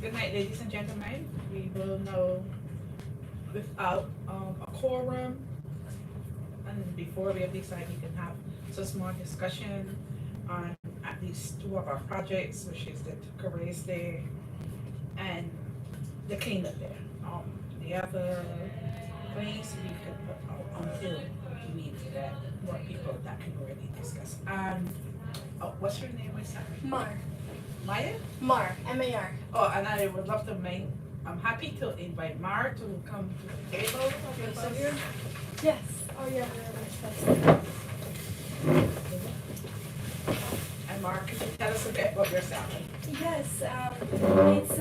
Good night, ladies and gentlemen. We will know without a quorum, and before we decide, we can have some small discussion on at least two of our projects, which is the Careers Day and the cleanup day. The other things we could put out until we meet that more people that can already discuss. What's your name? What's that? Mar. Maya? Mar. M-A-R. Oh, and I would love to I'm happy to invite Mar to come to the table with us. Yes. Oh yeah. That's And Mar, could you tell us a bit about yourself? Yes. It's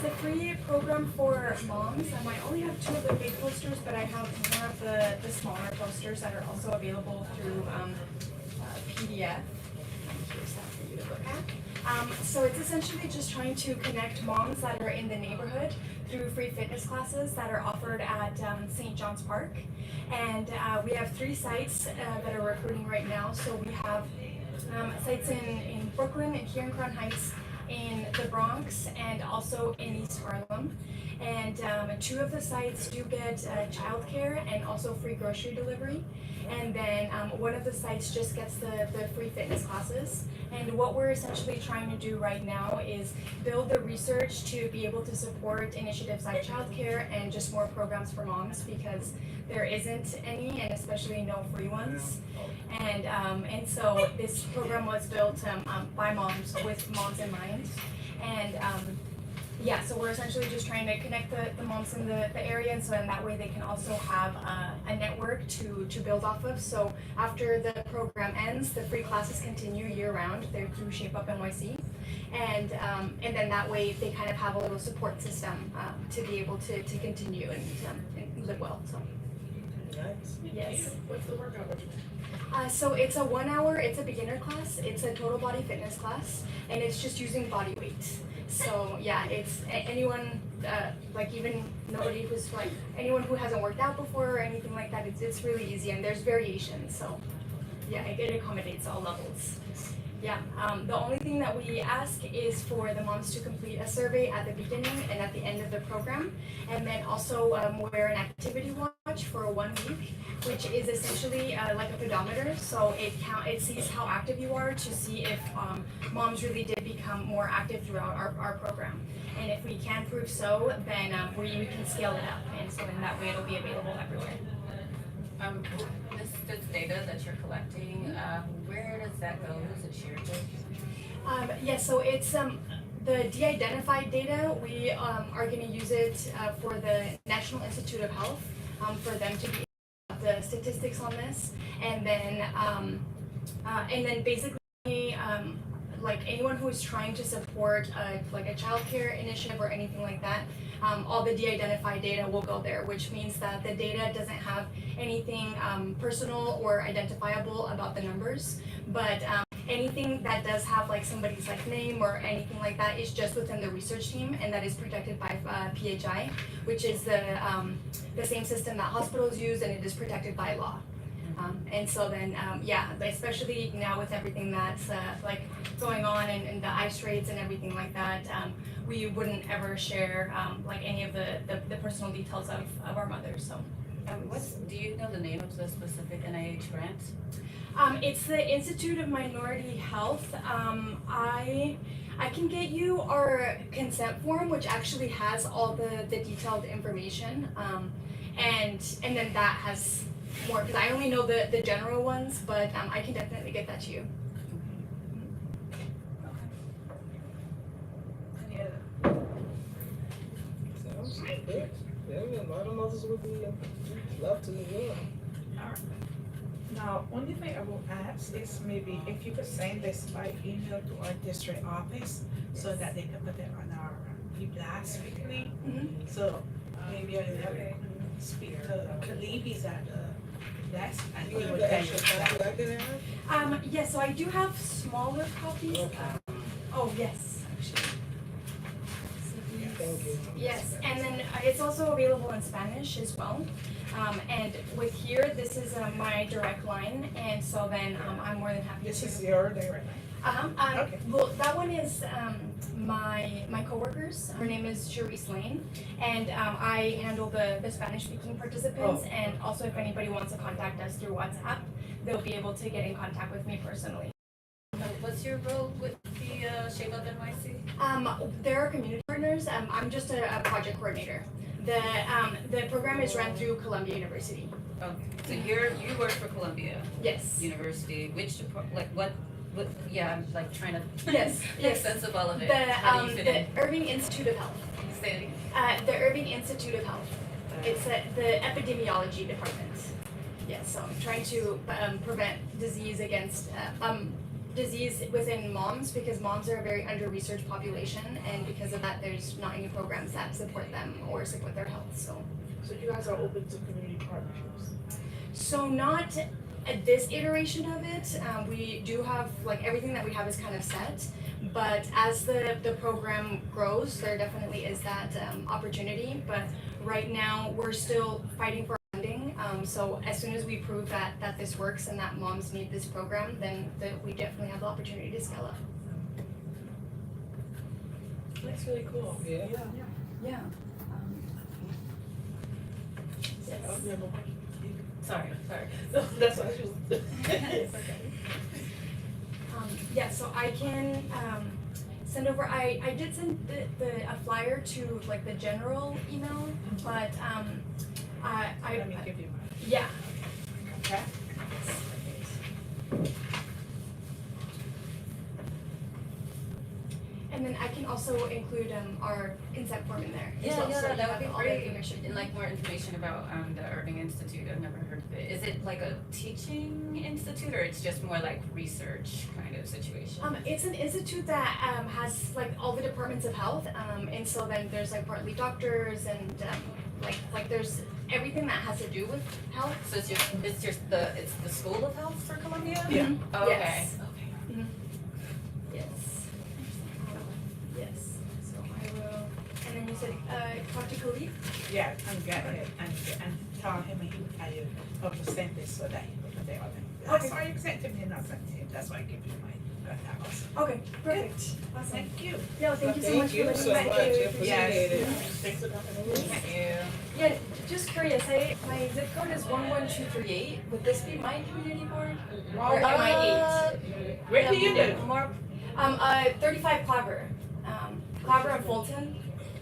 a free program for moms. I only have two of the big posters, but I have more of the smaller posters that are also available through PDF. Here's that for you to look at. So it's essentially just trying to connect moms that are in the neighborhood through free fitness classes that are offered at St. John's Park. And we have 3 sites that are recruiting right now. So we have sites in Brooklyn and here in Crown Heights, in the Bronx, and also in East Harlem. And 2 of the sites do get childcare and also free grocery delivery. And then one of the sites just gets the free fitness classes. And what we're essentially trying to do right now is build the research to be able to support initiatives like childcare and just more programs for moms, because there isn't any, and especially no free ones. And so this program was built by moms, with moms in mind. And yeah, so we're essentially just trying to connect the moms in the area, and so in that way they can also have a network to build off of. So after the program ends, the free classes continue year round. They're through Shape Up NYC. And then that way they kind of have a little support system to be able to continue and live well. So Nice. yes. What's the workout? So it's a 1 hour, it's a beginner class, it's a total body fitness class, and it's just using body weight. So yeah, it's anyone, like even nobody who's like, anyone who hasn't worked out before or anything like that, it's really easy, and there's variations, so yeah, it accommodates all levels. Yeah, the only thing that we ask is for the moms to complete a survey at the beginning and at the end of the program, and then also wear an activity watch for 1 week, which is essentially like a pedometer. So it sees how active you are to see if moms really did become more active throughout our program. And if we can prove so, then we can scale it up, and so in that way it'll be available everywhere. This data that you're collecting, where does that go? Who's it shared with? Yeah, so it's the de-identified data. We are going to use it for the National Institute of Health for them to be the statistics on this, and then basically like anyone who is trying to support like a childcare initiative or anything like that, all the de-identified data will go there, which means that the data doesn't have anything personal or identifiable about the numbers, but anything that does have like somebody's like name or anything like that is just within the research team, and that is protected by PHI, which is the same system that hospitals use, and it is protected by law. And so then, yeah, especially now with everything that's like going on and the ICE raids and everything like that, we wouldn't ever share like any of the personal details of our mothers. So, Do you know the name of the specific NIH grant? it's the Institute of Minority Health. I can get you our consent form, which actually has all the detailed information, and then that has more, because I only know the general ones, but I can definitely get that to you. Any other? Sounds good. Yeah, a lot of mothers would be love to as well. Alright. Now, only thing I will ask is maybe if you could send this by email to our district office so that they can put it on our e-blast weekly. Mhm. So maybe I will speak to Khalid, he's at the desk, and You he have would the tell you extra copy that. I can have? Yeah, so I do have smaller copies. Okay. Oh, yes, actually. Thank you. Yes, and then it's also available in Spanish as well. And with here, this is my direct line, and so then I'm more than happy This to. is your direct line. Okay. Well, that one is my coworkers. Her name is Cherise Lane, and I handle the Spanish speaking participants. And also, if anybody wants to contact us through WhatsApp, they'll be able to get in contact with me personally. What's your role with the Shape Up NYC? There are community partners. I'm just a project coordinator. The program is run through Columbia University. Okay, so you work for Columbia Yes. University. Which like what? Yeah, I'm like trying to Yes. make Yes. sense of all of it. The How do you fit in? Irving Institute of Health. Say it again. The Irving Institute of Health. It's the epidemiology department. Yes. So I'm trying to prevent disease against disease within moms, because moms are a very under-researched population, and because of that, there's not any programs that support them or support their health. So you guys are open to community partnerships? So not at this iteration of it. We do have, like, everything that we have is kind of set, but as the program grows, there definitely is that opportunity. But right now, we're still fighting for funding. So as soon as we prove that this works and that moms need this program, then we definitely have the opportunity to scale up. That's really cool. Yeah. Yeah. Yes. Sorry. That's what I was. It's okay. Yeah, so I can send over. I did send a flyer to like the general email, but Let me give you mine. yeah. Okay. And then I can also include our consent form in there. as Yeah, well, so you that have would be all the great. information. And like more information about the Irving Institute. I've never heard of it. Is it like a teaching institute, or it's just more like research kind of situation? It's an institute that has like all the departments of health, and so then there's like partly doctors and like there's everything that has to do with health. So it's the School of Health for Columbia? Yeah. Mhm. Oh, okay. Yes. Yes. Yes. So I will. And then you said talk to Cody. Yeah, and get it and tell him he will tell you how to send this so that he will put it on him. Okay. Sorry, you sent to me and not sent to him. That's why I give you mine. That was. Okay. Perfect. Awesome. Thank you. Yeah. Thank you so much Thank you for so letting much. me. Appreciate it. Thanks for coming. Thank you. Yeah. Just curious. My zip code is 11238. Would this be my community board? Or am I 8? Where do you live? More 35 Claver. Claver and Fulton.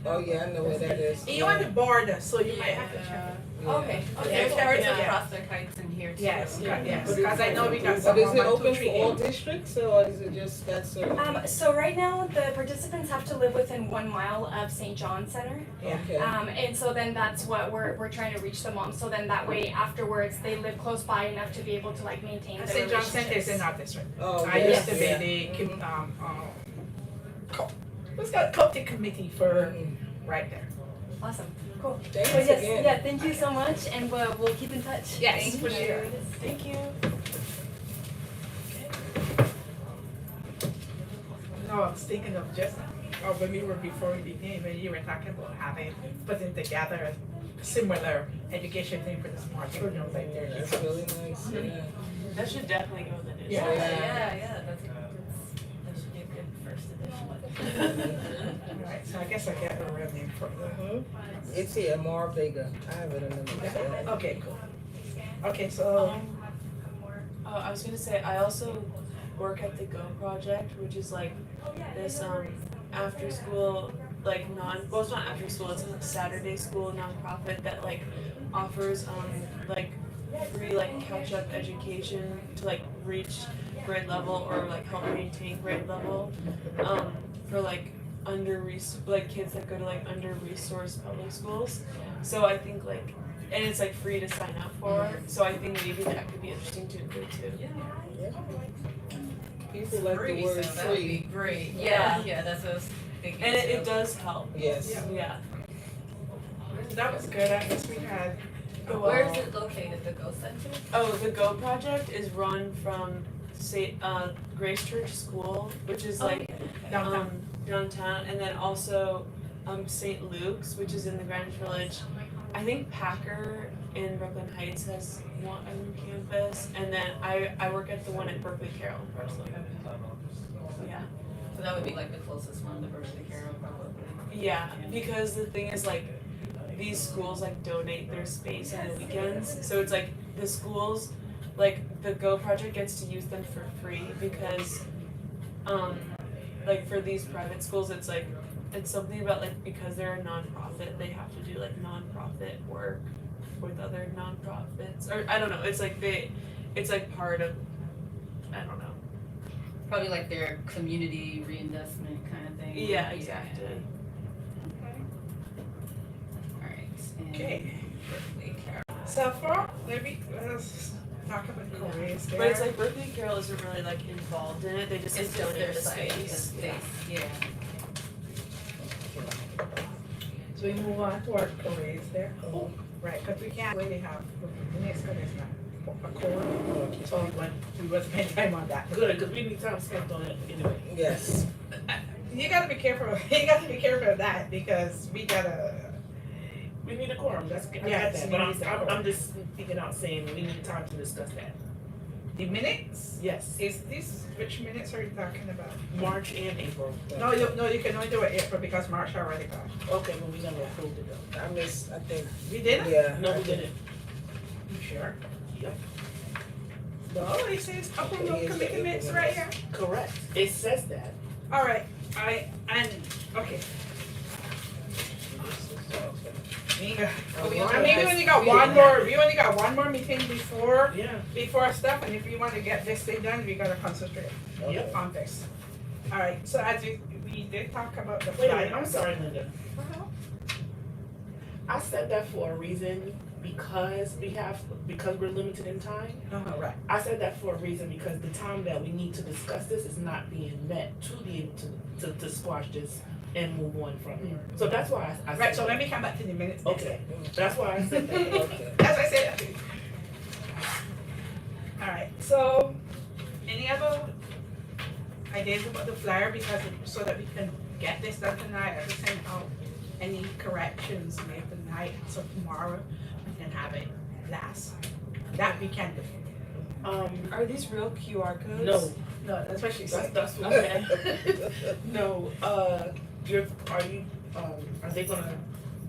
Oh, yeah, I know where that is. You're on the border, so you might have to check. Yeah. Okay. There's Okay. parts Yeah. of Prospect Heights in here too. Yes, Yeah. yes, because I know we got But some is on it my open 238. for all districts, or is it just that certain? So right now the participants have to live within 1 mile of St. John Center. Yeah. Okay. And so then that's what we're trying to reach the moms. So then that way afterwards they live close by enough to be able to like maintain the St. John Center is relationships. in our district. Oh, I yeah, used to yeah. be the, what's that Coptic committee for Mhm. right there. Awesome. Cool. Thanks So yes, again. yeah, thank you so much, and we'll keep in touch. Yes, Thank for you. sure. Thank you. No, I was thinking of just, when we were before we became, when you were talking about having, putting together a similar education thing for the smart children, I was like, there you That's go. really nice, yeah. That should definitely go in the news. Yeah. Yeah. That should be a good first edition. Alright, so I guess I get a real name for it. Mhm. It's here, Mar Vega. I have it in the notes. Okay, cool. Okay, so, I was gonna say, I also work at the Go Project, which is like this after school, like well, it's not after school, it's a Saturday school nonprofit that like offers like free like catch up education to like reach grade level or like help maintain grade level for like like kids that go to like under-resourced public schools. So I think like, and it's like free to sign up for, so I think maybe that could be interesting to include too. People like the word so that would be free. great. Yeah. Yeah, that's what I was thinking. And it too. does help. Yes. Yeah. that was good, I guess we had, Where is it located, the Go Center? Oh, the Go Project is run from Grace Church School, which is like downtown, and then also St. Luke's, which is in the Greenwich Village. I think Packer in Brooklyn Heights has one on campus, and then I work at the one at Berkeley Carroll personally. Yeah. So that would be like the closest one, the Berkeley Carroll probably. Yeah, because the thing is like these schools like donate their space on the weekends. So it's like the schools, like the Go project gets to use them for free because like for these private schools it's like it's something about like because they're a nonprofit they have to do like nonprofit work with other nonprofits or I don't know, it's like it's like part of I don't know. Probably like their community reinvestment kind of thing. Yeah, exactly. Okay. Alright, and Okay. Berkeley Carroll. So far, let's talk about careers there. But it's like Berkeley Carroll isn't really like involved in it. They just like It's just donate their the site, the space. space, yeah. So we move on to our careers there. Oh, right, because we can't really have, the next one is not a core. So we was spend time on that. Good, because we need time spent on it anyway. Yes. You gotta be careful, you gotta be careful of that because we gotta, We need a quorum, I got Yes, that, we but need a quorum. I'm just speaking out saying we need time to discuss that. the minutes, Yes, is this, which minutes are you talking about? March and April. No, you can only do it April because March already passed. Okay, but we never approved it though. I think, We didn't? yeah. No, I we think- didn't. You sure? Yep. No, it says approval It is the committee minutes April right here. Correct. It says that. All right, okay. We got- I mean, we only got one more meeting before Yeah. stuff, and if you wanna get this thing done, we gotta concentrate Yep. on this. All right, so as we did talk about the Wait a minute, flyers. I'm sorry, Linda. Uh-huh. I said that for a reason because we're limited in time. Right. I said that for a reason because the time that we need to discuss this is not being met to be able to squash this and move on from here. So that's why I said Right, so that. let me come back to the minutes. Okay, that's why I said that. Okay. As I said. All right, so any other ideas about the flyer because so that we can get this done tonight, at the same time, any corrections made tonight, so tomorrow we can have it last. That we can do. Are these real QR codes? No, No, that's what she said. that's what. Okay. No, are they gonna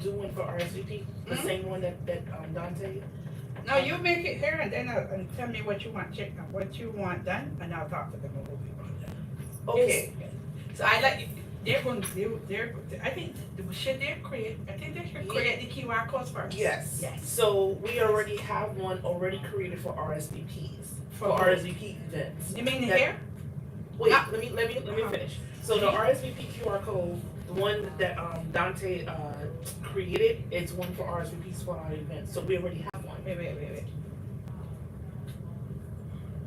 do one for RSVP? The Mhm. same one that Dante? No, you make it here and then and tell me what you want done, and I'll talk to them and we'll be on that. Okay, So I like, they're going to do, I think, should they create the QR codes first? yes. Yes. So we already have one already created for RSVPs, for For- RSVP events. You mean That- here? Wait, Ah. let me finish. So the RSVP QR code, the one that Dante created, is one for RSVPs for our events. So we already have one. Wait.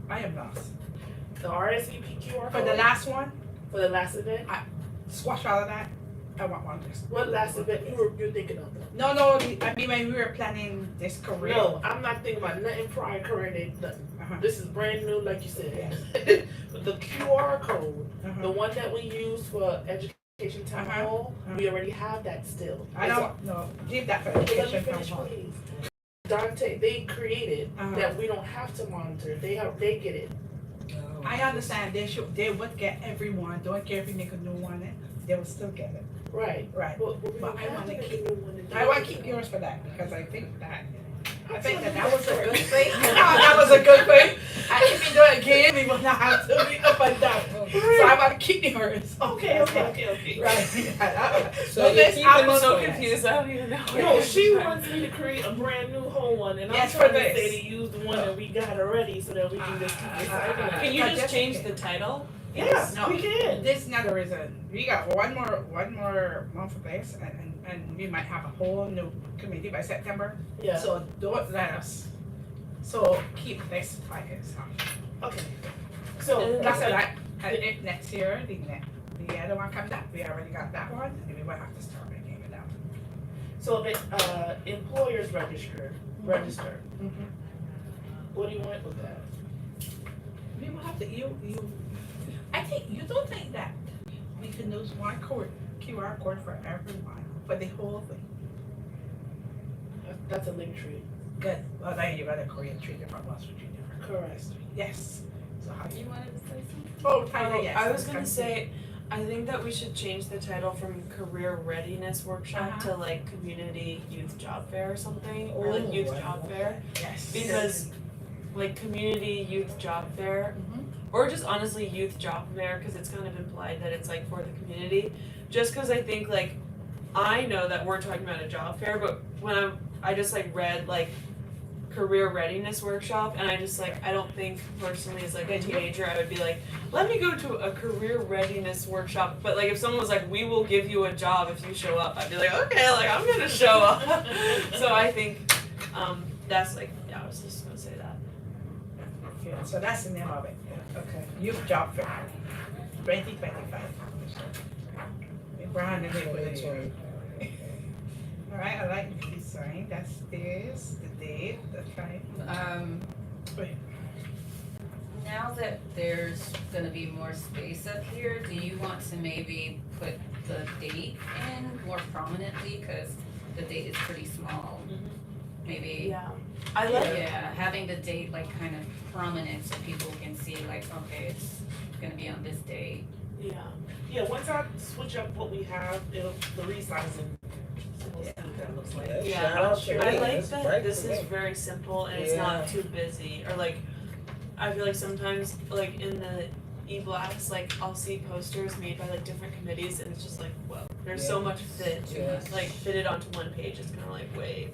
I am lost. The RSVP QR For code the last one, for the last event. squash all of that. I want one just. What last event you're thinking of? No, I mean when we were planning this career. No, I'm not thinking about nothing prior career. Nothing. Uh-huh. This is brand new, like you said. But the QR code, Uh-huh. the one that we use for education town Uh-huh. hall, Uh-huh. we already have that still. I don't, no, leave that for Let me education finish, from home. please. Dante, they created Uh-huh. that we don't have to monitor. They get it. Oh. I understand they would get everyone, don't care if you make a new one, they will still get it. Right. Right. But we But don't I have wanna to make keep- a new one to do I want to it. keep yours for that because I think that was a good thing. That was a good thing. And if you do it again, we will not have to be up and down. So I want to keep yours. Okay. Right. So No, you're this keeping I'm this so one. Confused. I don't even know. No, she wants me to create a brand new whole one, and I'm Yes, trying for to this. say to use the one that we got already, so that we can just keep recycling. Can you But just just- change the title? Yes, No. we can. This is another reason. We got one more month of this, and we might have a whole new committee by September. Yeah. So don't let us. So keep this like it's. Okay. So That's all right. And if next year the other one comes up, we already got that one, and we will have to start making it up. So the employers register. What do you want with that? We will have to I think you don't think that we can use one QR code for everyone for the whole thing. That's a link tree. Good. Well, then you gotta create 3 different ones for 3 different. Correct. Yes. So how do you? You wanted to say something? Oh, Tyler, yes. I was gonna say, I think that we should change the title from career readiness workshop to like community youth job fair or something, or like youth job fair. Yes. Because like community youth job fair, Mhm. or just honestly youth job fair, because it's kind of implied that it's like for the community. Just because I think like I know that we're talking about a job fair, but when I just like read like career readiness workshop, and I just like I don't think personally as like a teenager I would be like, let me go to a career readiness workshop. But like if someone was like, we will give you a job if you show up, I'd be like, okay, like I'm gonna show up. So I think that's like, yeah, I was just gonna say that. Yeah, so that's the name of it. Okay. Youth Job Fair, 2025. Brian is able to. All right, I like the design. That's this, the date, the time. Wait. Now that there's gonna be more space up here, do you want to maybe put the date in more prominently, cause the date is pretty small? Maybe, Yeah, I like yeah, having the date like kind of prominent so people can see like, okay, it's gonna be on this date. yeah. Yeah, once I switch up what we have, it'll, the resizing. So we'll see what that looks like. Yeah, Shout out to I me. like That's that bright this for is me. very simple and it's not too busy, or like I feel like sometimes like in the e-blacks, like I'll see posters made by like different committees and it's just like, whoa, there's so much fit, Yeah. like fitted onto one page. It's kind of like, wait,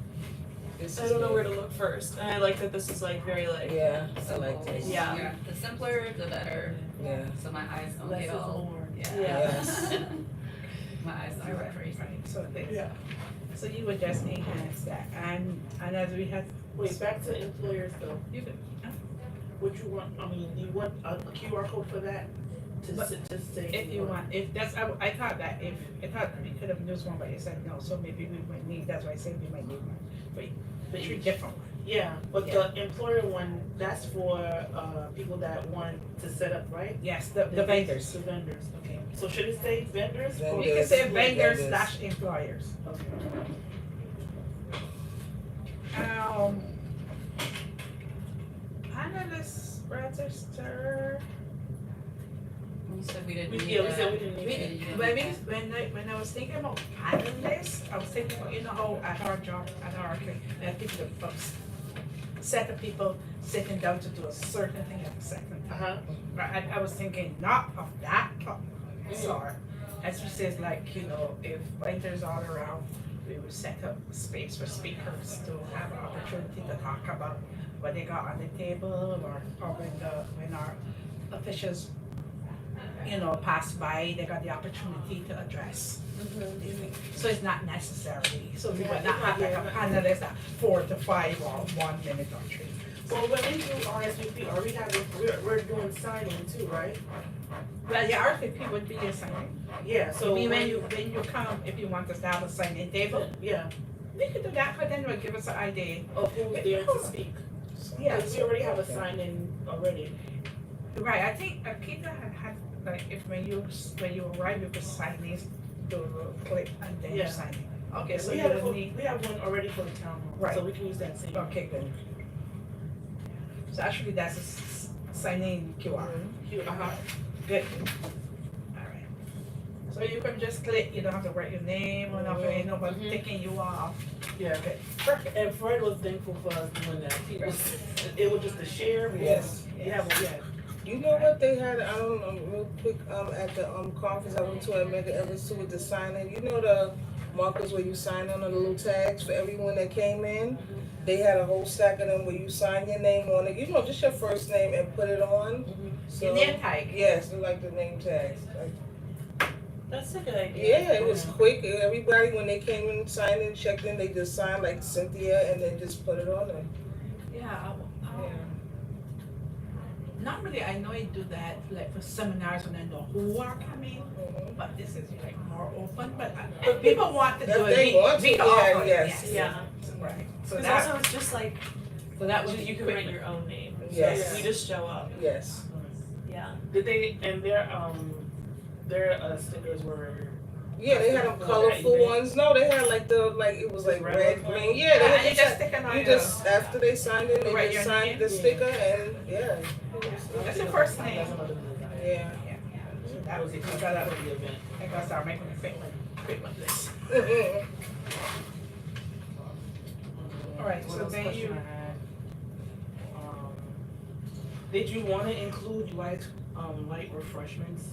This I is don't know good. where to look first. And I like that this is like very like, Yeah, I Simple. like this. Yeah. The simpler, the better, Yeah. so my eyes don't Less get is all, more. yeah. Yes. My eyes don't Right, get crazy. right. So this. Yeah. So you would just enhance that, and as we had, Wait, back to employers though. you could, What you want, I mean, do you want a QR code for that? But To say. if you want, if that's, I thought that if, I thought we could have used one, but you said no, so maybe we might need, that's why I said we might need one. But three different ones. Yeah, but the employer one, that's for, people that want to set up, right? Yes, the vendors. The vendors, okay. So should it say vendors? or- You can say Yes, vendors vendors. slash employers. Okay. Analyst register. You said we didn't need Yeah, we that. said we didn't need We that. didn't need When, that. when I was thinking about panelists, I was thinking about, you know how at our job, at our, I think the folks, set of people sitting down to do a certain thing at a second time. Uh-huh. Right, I was thinking not of that sort, as you says, like, you know, if vendors all around, we would set up space for speakers to have an opportunity to talk about what they got on the table, or when our officials, you know, pass by, they got the opportunity to address these things. So it's not necessarily, so we would not have like a panelist at 4 to 5 or 1 minute or 3. Well, when we do RSVP, are we having, we're doing signing too, right? Well, the RFP would be a signing. Yeah, So so when you come, if you want us to have a signing table, yeah, we could do that, but then it would give us an idea. of who's there to speak. Yeah. Because we already have a sign-in already. Right, I think Akita had, like, if when you arrive, you could sign these, do a little clip, and then you Yeah. sign it. Okay, so we you have, would need, we have one already for the town hall, Right. so we can use that same. okay, good. So actually, that's a signing QR. Uh-huh. Good. Alright. So you can just click, you don't have to write your name or nothing, nobody Mhm. taking you off. Yeah, Okay, perfect. and Fred was thankful for us doing that. He was, it was just a share. Yes. Yeah, well, yeah. You know what they had, I don't know, real quick, at the, conference I went to at Mega Evans too with the signing, you know the markers where you sign on the little tags for everyone that came in? They had a whole stack of them where you sign your name on it, you know, just your first name and put it on. So, Your name tag. yes, they're like the name tags. Like, that's a good idea. yeah, it was quick, everybody, when they came in, signed in, checked in, they just signed like Cynthia and then just put it on there. Yeah, Yeah. normally I know I do that, like for seminars when I know who are coming, Mhm. but this is like more open, but if people want to do If it, they want we to, can yeah, offer it, yes. Yeah. Right, so Because that, also it's just like, so that would you be can quick. write your own name. So Yes. you just show up. Yes. Yeah. Did they, and their stickers were, Yeah, they had them For that colorful event? ones. No, they had like it was like Red red, one? green. Yeah, Yeah, they you just, just stick it on you your, just after they signed it, they Write just your signed name? the sticker and yeah, that's the first name. that's another good guy. yeah. That was it, For I got that, the event. I gotta start making a fitment list. Alright, What so else then question you, I had? Did you wanna include light refreshments?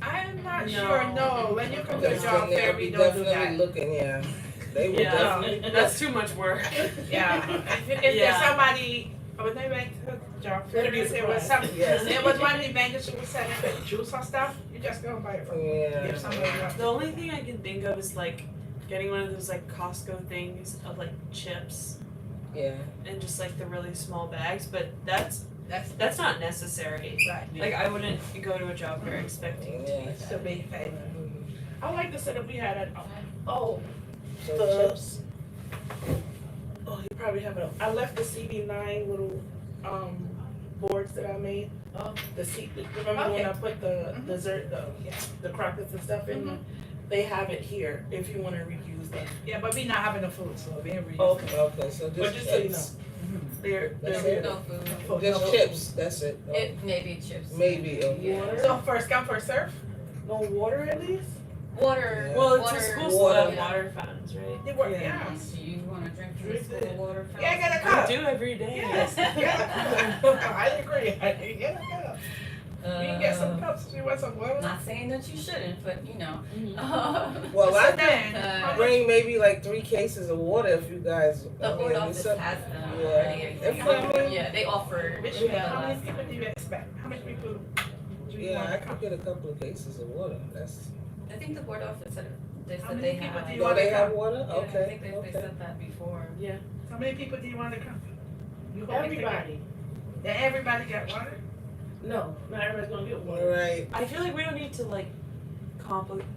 I'm not No. sure, no, when you come to the Because job then fair, they'll we be don't do definitely that. looking, yeah. They will Yeah. definitely. That's too much work. Yeah, if there's Yeah. somebody, when I went to the job fair, That'd be a there was some, surprise. Yes. there was one of the vendors who was selling like juice or stuff, you just go and buy it from them. Yeah. Give somebody else. The only thing I can think of is like getting one of those like Costco things of like chips Yeah. and just like the really small bags, but that's That's not necessary. right. Like I wouldn't go to a job fair expecting to Yeah. eat So that. big thing. I like the setup we had at, oh, So The- chips. oh, you probably have it. I left the CB9 little, boards that I made. Remember when I put the Mhm. dessert, the crackers and stuff in there? They have it here if you wanna reuse them. Yeah, but we not having the food, so we ain't really. Okay. Okay, so But just just so you know, chips. they're, That's they're. it? No food. Food, Just no chips, that's it. Oh, It maybe chips. Maybe, okay. Yeah. So first come, first serve? No water at least? Water. Yeah. Well, it's water, a school, so Water. they have water fountains, right? They work, Yeah. yeah. Do you wanna drink from the Drink school it. water fountain? Yeah, I got a I cup. do every day. Yes, yeah. I agree, get a cup. You can get some cups if you want some water. Not saying that you shouldn't, but you know. Well, So I then, could how much- bring maybe like 3 cases of water if you guys. The I board mean, office it's up- has them yeah. already. I If think. I mean- Yeah, they offer. Which, yeah, how many last people time. do you expect? How many people do you Yeah, want I to come? could get a couple of cases of water. That's. I think the board office said, they How said many they people have. do you Do want they to have come? water? Yeah, Okay. I think they Okay. said that before. How many people do you want to come? You hoping to Everybody. get- everybody get water? No, not everybody's gonna get water. Right. I feel like we don't need to like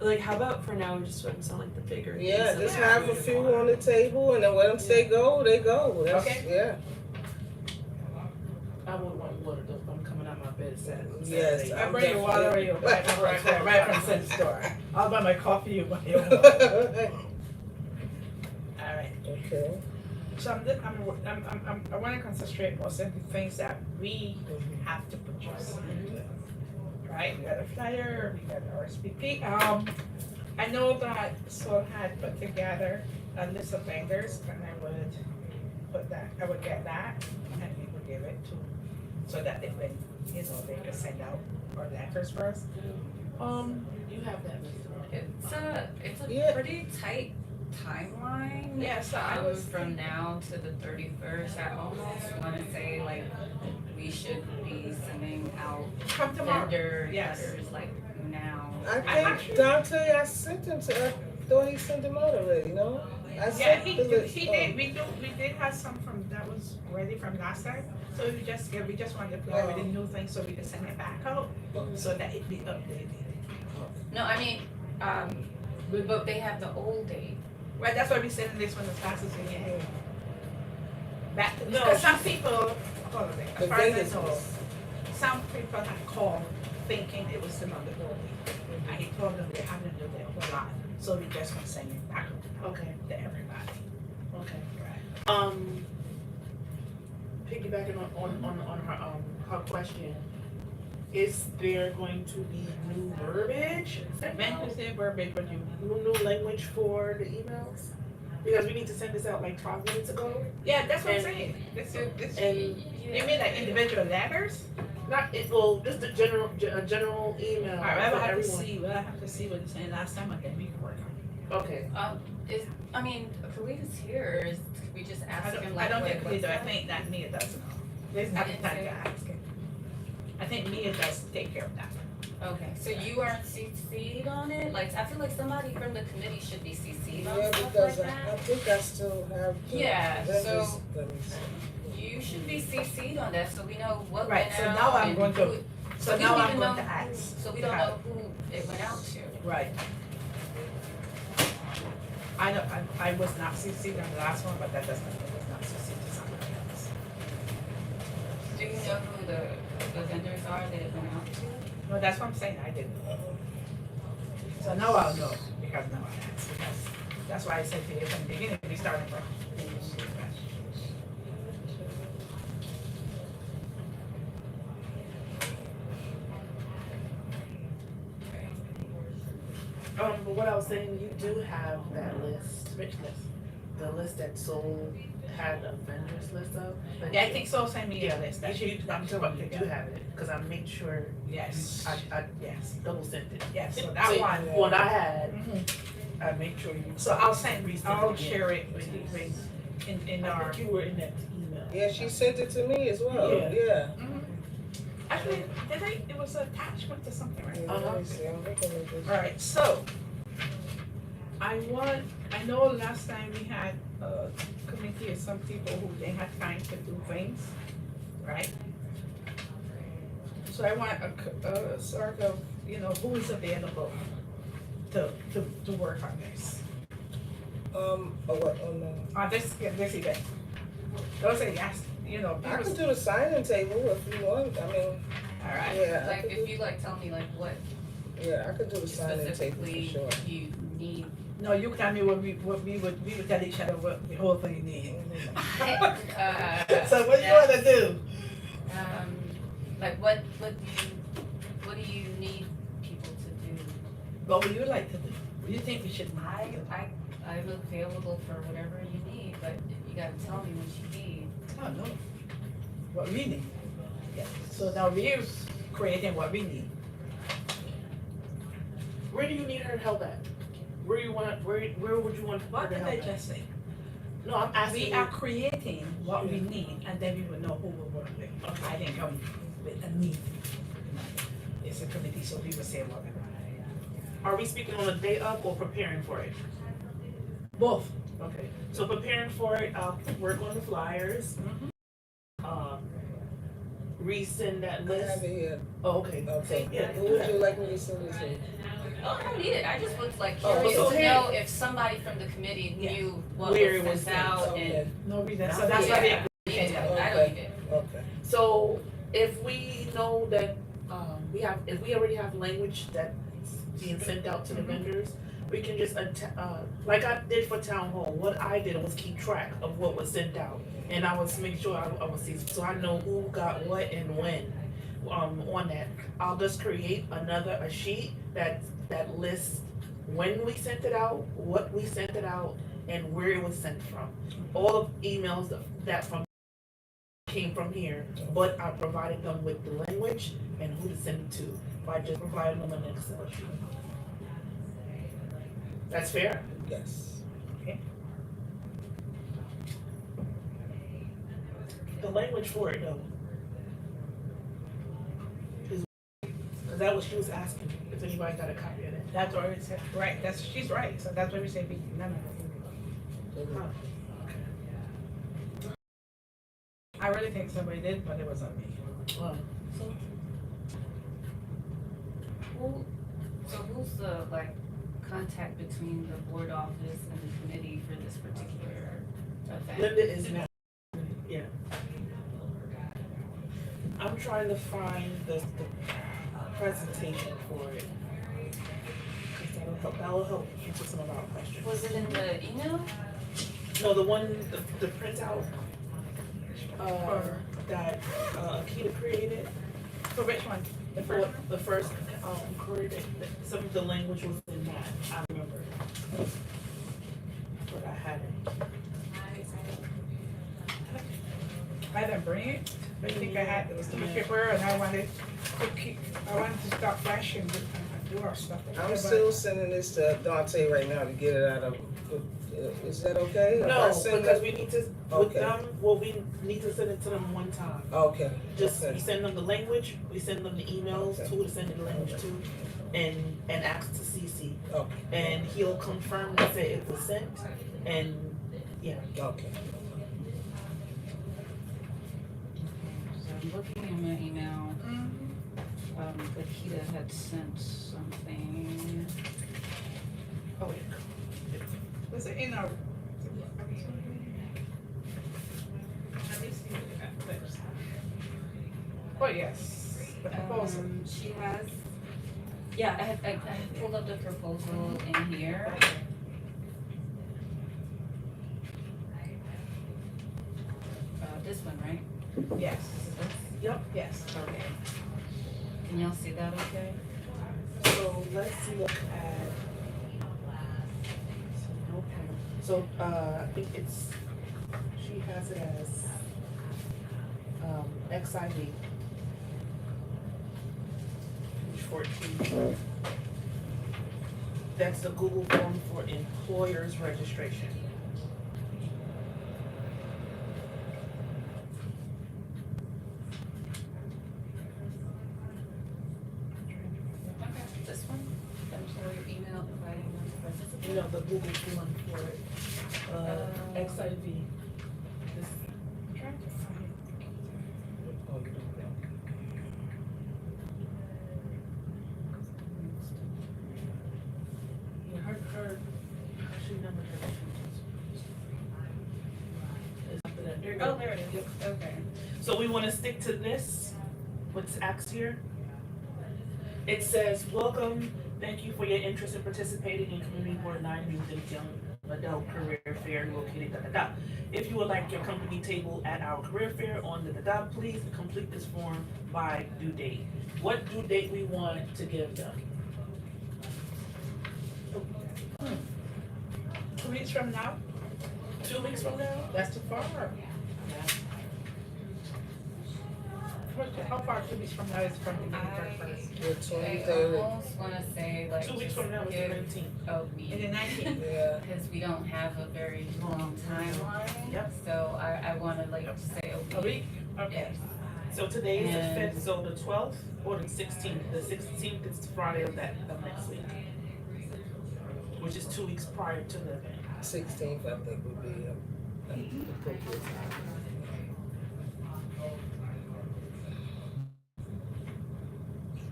like how about for now we just focus on like the bigger Yeah, things just that- have a few on the table, and then once they go, they go. That's, Okay. Yeah. I would want water though, if I'm coming out my bed Saturday. Yes, I I'm bring you water or you buy definitely- right from the store. I'll buy my coffee, you buy your water. Alright, Okay. so I want to concentrate most of the things that we have to produce. Right, we got a flyer, we got RSVP. I know that Sol had put together a list of vendors, and I would get that, and we would give it to, so that they can, they can send out our letters first. You have that, Mr. It's a Yeah. pretty tight timeline. Yeah, so I was From now to the 31st, I almost wanna say like, we should be sending out Come tomorrow. vendor Yes. letters like now. I think Dante, I sent him to. I thought he sent them out already. No. I Yeah, sent he the list. did, we did have some from, that was ready from last time, so we just wanted to play with the new thing so we could send it back out, so that it be updated. No, I mean, but they have the old date. Well, that's why we sending this one as fast as we can. Back, No. because some people, hold on a second, The as far as I vendors know, list. some people had called thinking it was still on the old date. And he told them they haven't done it a whole lot, so we just want to send it back Okay, to everybody. okay. Right. Piggybacking on her question, is there going to be new verbiage? When is the verbiage for you? New language for the emails? Because we need to send this out like 5 minutes ago. Yeah, that's what I'm And- saying. This, And you mean like individual letters? not, well, just a general email Alright, for we'll have to everyone. see, what you're saying last time, and then we can work on it. Okay, I mean, Khalid is here, could we just ask him I like don't what, think we what's do, I that? think that Mia does know. There's not the time to ask him. I think Mia does take care of that. Okay, so you aren't CC'd on it? Like, I feel like somebody from the committee should be CC'd on Yeah, stuff like because I that. think I still have. The Yeah, vendors. so- Let me see. You should be CC'd on that, so we know what Right, went so out now I'm and going to- who- So we now don't I'm even going to know ask. So we don't know who it went out to. Right. I know, I was not CC'd on the last one, but that doesn't mean it was not CC'd to somebody else. Do you know who the vendors are that it went out to? No, that's what I'm saying, I didn't. So now I'll know, because now I asked, because that's why I said to you from the beginning, we started from. But what I was saying, you do have that list, Which list? the list that Soul had a vendors list of. that Yeah, I you- think so, send me a list, that you, I'm that's telling what you, you do have it, cause I made sure, Yes, I yes, double sent it. yes, so that one. What I had, Mhm. I made sure you. So I'll send, resend I'll again. share it with you, in I our. think you were in that email. Yeah, she sent it to me as well, Yeah. yeah. Mhm. Actually, it was an attachment to something, right? Yeah, let me see, I'm looking at this. Alright, so, I know last time we had a committee of some people who they had time to do things, right? So I want a sort of, who is available to work on this, What, on the, on this event. Those are yes, I people, could do the signing table if you want, I mean, alright, yeah, I Like, could if do, you like, tell me like what yeah, I could do the signing table for specifically sure. you need. no, you tell me what we would tell each other what the whole thing need. So what do you wanna do? Like what do you need people to do? What would you like to do? What do you think we should do? I'm available for whatever you need, but you gotta tell me what you need. I don't know. What we need. Yeah. So now we're creating what we need. Where do you need her help at? Where would you want her What to did help I at? just say? No, I'm asking We you. are creating what we need, and then we will know who will work with. I didn't come with a need. It's a committee, so we will say what we want. Are we speaking on the day of or preparing for it? Both. Okay, so preparing for it, work on the flyers, resend that I list. have it here, Oh, okay. okay. Yeah, Who would you like me to send it to? Oh, I don't need it, I just was like Oh, curious so to here- know if somebody from the committee Yeah. knew what Where it was was sent out Okay, and. No reason. So that's why Yeah. we. I don't Okay. need it. okay. So if we know that, if we already have language that's being sent out to the vendors, we can just, like I did for town hall, what I did was keep track of what was sent out. And I was make sure I was see, so I know who got what and when, on that. I'll just create a sheet that lists when we sent it out, what we sent it out, and where it was sent from. All of emails that came from here, but I provided them with the language and who to send it to by just providing them an Excel sheet. That's fair? Yes. The language for it though. Cause that was she was asking, if anybody got a copy of it. That's what we said, right, she's right, so that's what we say, none of it. I really think somebody did, but it wasn't me. Well, Who's the contact between the board office and the committee for this particular event? Linda is now, yeah. I'm trying to find the presentation for it. 'Cause that'll help answer some of our questions. Was it in the email? No, the one, the printout, that, Akita created. For which one? The first one? The first, created, some of the language was in that, I remember. But I had it. I didn't bring it. I think I had, it was too much paper and I wanted to start flashing and do our stuff. I'm still sending this to Dante right now to get it out of, is that okay? If I No, send because it- we need to, with Okay. them, well, we need to send it to them one time. Okay. Just, okay. we send them the language, we send them the emails, Okay. who to send the language to, and ask to CC. Okay. And he'll confirm and say it was sent, and, yeah. Okay. So I'm looking in my email, Mhm. Akita had sent something. Oh, wait. Was it in our? Let me see that first. Oh, yes, the proposal. She has, yeah, I pulled up the proposal in here. This one, right? Yes. Yep. Yes. Okay. Can y'all see that okay? So let's look at So, I think she has it as, XIV. Page 14. That's the Google form for employers registration. Okay, this one, there's your email inviting them to participate. You know, the Google form for it, XIV. This, I'm trying to find. yeah, her, she numbered her. It's after that. There you go. Oh, there it is, okay. So we wanna stick to this, what's asked here. It says, welcome, thank you for your interest in participating in Community Board 9 Youth and Young Adult Career Fair located da. If you would like your company table at our career fair on da, please complete this form by due date. What due date we want to give them? 2 weeks from now? 2 weeks from now? That's too far. How far 2 weeks from now is from the first? The I 23rd. almost wanna say like. 2 weeks from now is the give 19th. a In week, the 19th? Yeah. because we don't have a very long timeline. Yep. So I wanna like say A week? Okay. Yes. So today is the And- 5th, so the 12th or the 16th? The 16th is Friday of next week. Which is 2 weeks prior to the event. 16th, I think would be an appropriate time.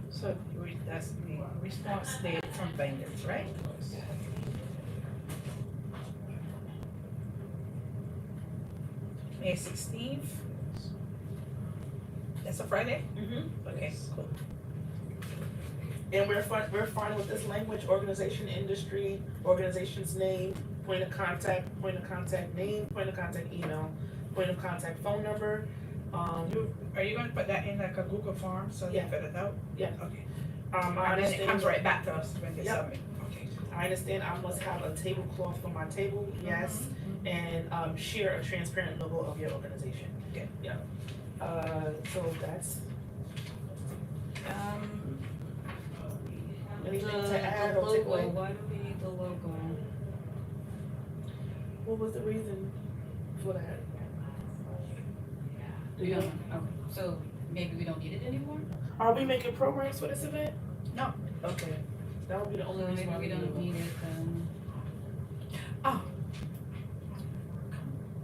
So that's the response date from vendors, right? May 16th? That's a Friday? Mm-hmm. Okay, cool. And we're fine with this language, organization, industry, organization's name, point of contact name, point of contact email, point of contact phone number. Are you gonna put that in like a Google form so they Yeah. fill it out? Yeah. Okay. I And then it understand, comes right back to us when they Yep. submit. Okay. I understand I must have a tablecloth for my table, yes, and, share a transparent logo of your organization. Okay. Yeah. So that's, anything to add or take away? Why do we need the logo? What was the reason for that? We don't, oh, so maybe we don't need it anymore? Are we making programs for this event? No. Okay, that would be the only So reason maybe why we don't need it then.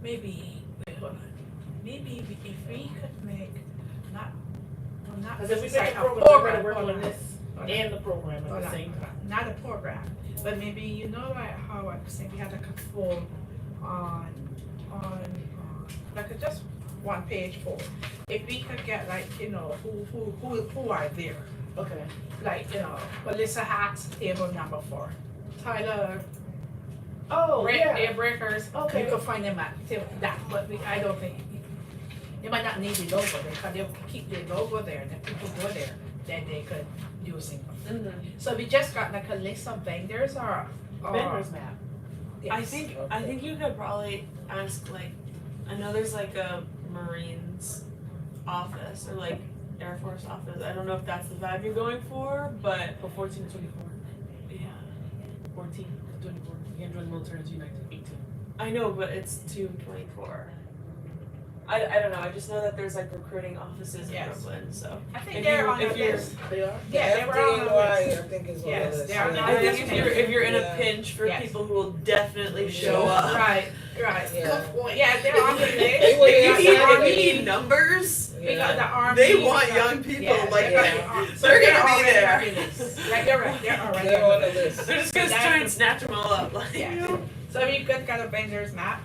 Maybe, wait, hold on. Maybe if we could make, not Because if we sorry, make a a program, we're gonna program, work hold on on. this Hold on. and the program at Hold the on, same time. not a program, but maybe you know like how I say we had like a form on like a just one page form. If we could get like, you know, who are there, Okay, like, you know, Melissa Hacks, table number 4. Tyler, oh, yeah, Air Breakers, Okay. you can find them at table, that, but I don't think, you might not need the logo there, because they'll keep the logo there, and if people go there, then they could use it. mhm, So we just got like a list of vendors or. vendors map. Yes. I think you could probably ask like, I know there's like a Marines office or like Air Force office. I don't know if that's the vibe you're going for, but For 14 to 24, yeah. 14 to 24, you can join the military until you're 18. I know, but it's 224. I don't know. I just know that there's like recruiting offices in Yes. Brooklyn, so I think if they're you- on the if you're- list. They are? Yeah, they were on the FDNY, list. I think is on the Yes, list. they are on the I think list. if you're in a Yeah. pinch for Yes. people who will definitely show up. Right. Yeah. Good point. Yeah, they're on the list. They were They got there the army. If you need numbers, We got the Yeah. army. they we want got- young people yeah, like they got that. the ar- so They're gonna be already there. on the list. Right, you're right. They're already They're on on the the list. list. they're just gonna try and snatch them all up. Like, Yeah. So we could get a vendor's map,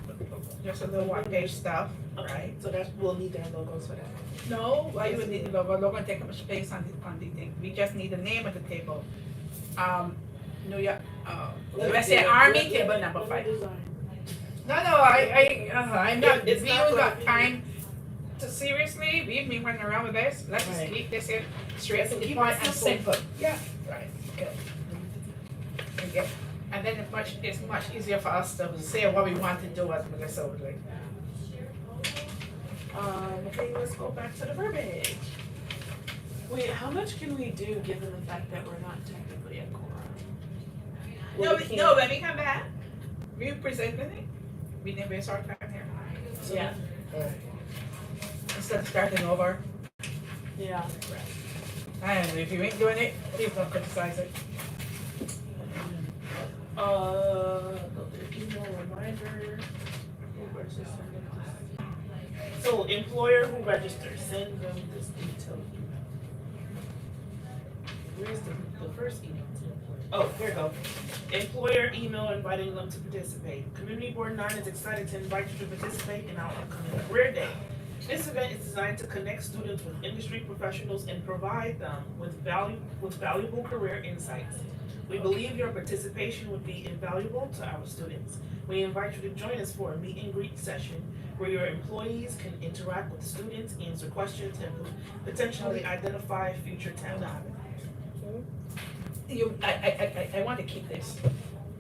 just a little one-page stuff, Okay, right? so that's, we'll need their logos for that. No, why you would need to go, we're gonna take up space on the thing, we just need the name of the table. New York, USA Army table number 5. No, I'm not, we It's not don't for got the- time to seriously, we've been running around with this, let's just Right. keep this in straight to the Keep point it and simple. simple. Yeah, right, good. Okay. And then it's much easier for us to say what we want to do as Minnesota. Okay, let's go back to the verbiage. Wait, how much can we do given the fact that we're not technically a quorum? No, we no, when we come back, we present it. We didn't waste our time here. So Yeah. instead of starting over, Yeah. and if you ain't doing it, please don't criticize it. Email reminder. So employer who registers, send them this detailed email. Where's the first email to employer? Oh, here we go. Employer email inviting them to participate. Community Board 9 is excited to invite you to participate in our upcoming Career Day. This event is designed to connect students with industry professionals and provide them with valuable career insights. We believe your participation would be invaluable to our students. We invite you to join us for a meet and greet session where your employees can interact with students, answer questions, and potentially identify future talent. I want to keep this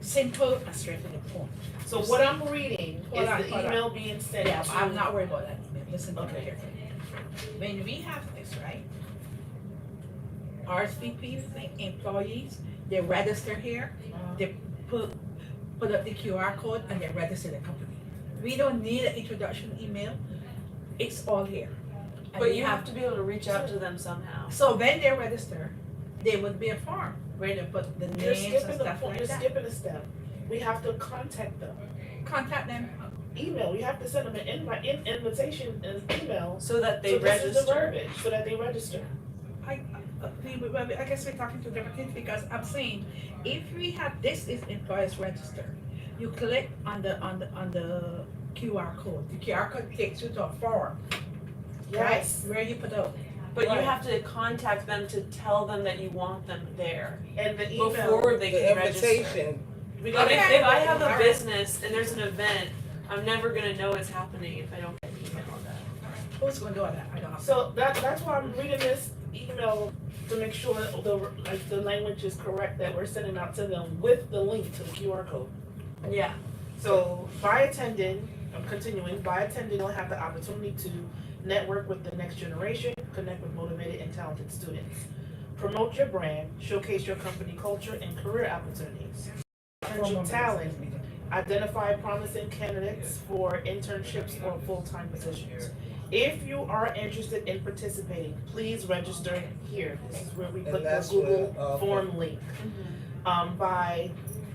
simple and straight to the point. So what I'm reading Hold is on, the hold on. email being sent Yeah, to. I'm not worried about that. Listen to me Okay. carefully. When we have this, right? RSVP employees, they register here, they put up the QR code and they register the company. We don't need an introduction email, it's all here. And But we you have to be able to reach out to them somehow. So when they register, there would be a form where they put the You're names skipping and the stuff point, like you're that. skipping a step. We have to contact them. Contact them. Email, we have to send them an invitation and email. So that they So this is the register. verbiage, so that they register. I guess we're talking to different things because I'm saying, if we have, this is employees register, you click on the QR code. The QR code takes you to a form, right? Yes, Where you put out. But you Right. have to contact them to tell them that you want them there and the email. before they The can register. invitation, We But gotta if I have a Alright. business and there's an event, I'm never gonna know it's happening if I don't get an email on that. Who's gonna do all that? I don't know. So that's why I'm reading this email to make sure that the language is correct that we're sending out to them with the link to the QR code. Yeah. So by attending, I'm continuing, by attending, you'll have the opportunity to network with the next generation, connect with motivated and talented students. Promote your brand, showcase your company culture and career opportunities. Potential talent, identify promising candidates for internships or full-time positions. If you are interested in participating, please register here. This is where we put the that's Google where, okay. form link. By